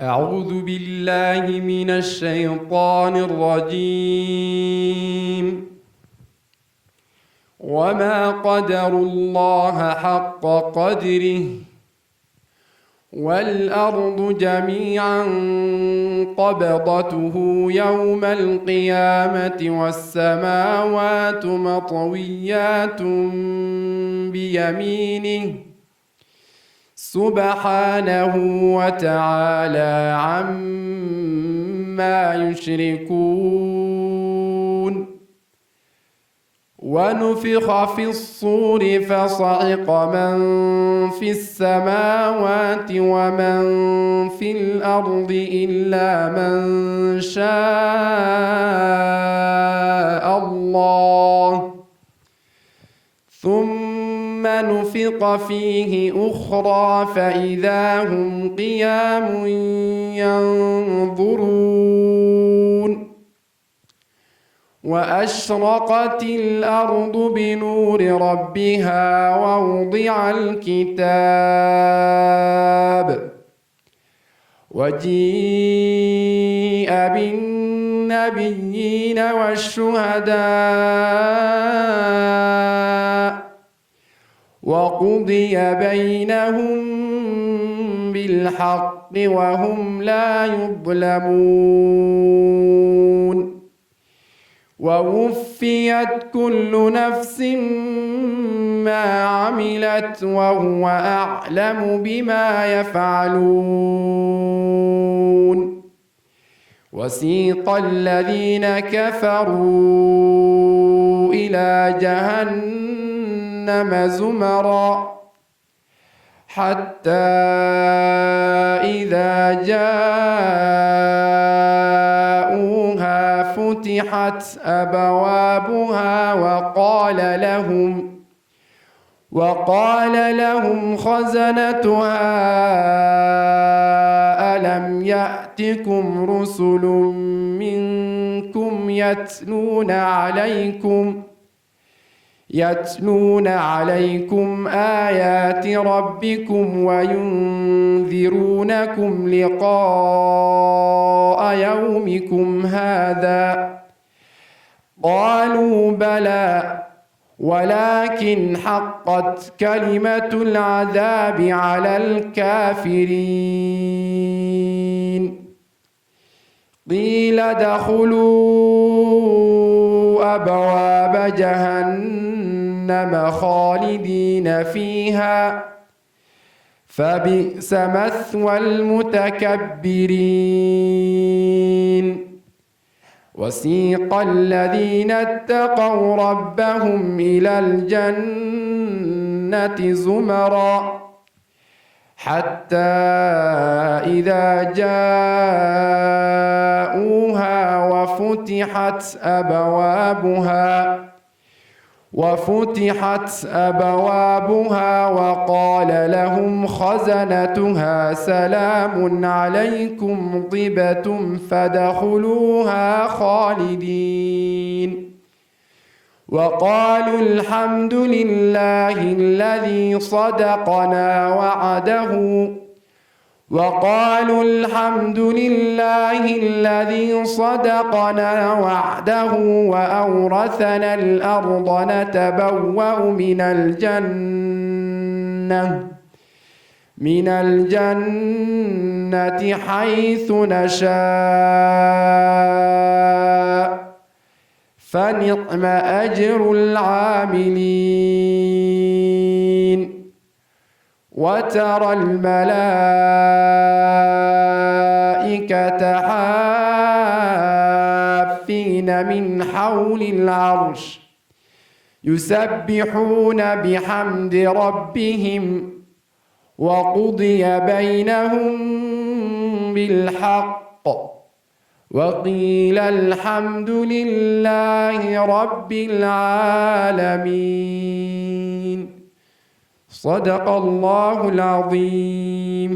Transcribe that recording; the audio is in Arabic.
أعوذ بالله من الشيطان الرجيم. وما قدروا الله حق قدره والأرض جميعا قبضته يوم القيامة والسماوات مطويات بيمينه سبحانه وتعالى عما يشركون. ونفخ في الصور فصعق من في السماوات ومن في الأرض إلا من شاء الله، ثم نفخ فيه أخرى فإذا هم قيام ينظرون. وأشرقت الأرض بنور ربها ووضع الكتاب وجيء بالنبيين والشهداء وقضي بينهم بالحق وهم لا يظلمون. ووفيت كل نفس ما عملت وهو أعلم بما يفعلون. وسيق الذين كفروا إلى جهنم زمرا حتى إذا جاءوها فتحت أبوابها وقال لهم خزنتها ألم يأتكم رسل منكم يتلون عليكم آيات ربكم وينذرونكم لقاء يومكم هذا؟ قالوا بلى ولكن حقت كلمة العذاب على الكافرين. قيل ادخلوا أبواب جهنم خالدين فيها فبئس مثوى المتكبرين. وسيق الذين اتقوا ربهم إلى الجنة زمرا حتى إذا جاءوها وفتحت أبوابها وقال لهم خزنتها سلام عليكم طبتم فادخلوها خالدين. وقالوا الحمد لله الذي صدقنا وعده وأورثنا الأرض نتبوأ من الجنة حيث نشاء فنعم أجر العاملين. وترى الملائكة حافين من حول العرش يسبحون بحمد ربهم وقضي بينهم بالحق وقيل الحمد لله رب العالمين. صدق الله العظيم.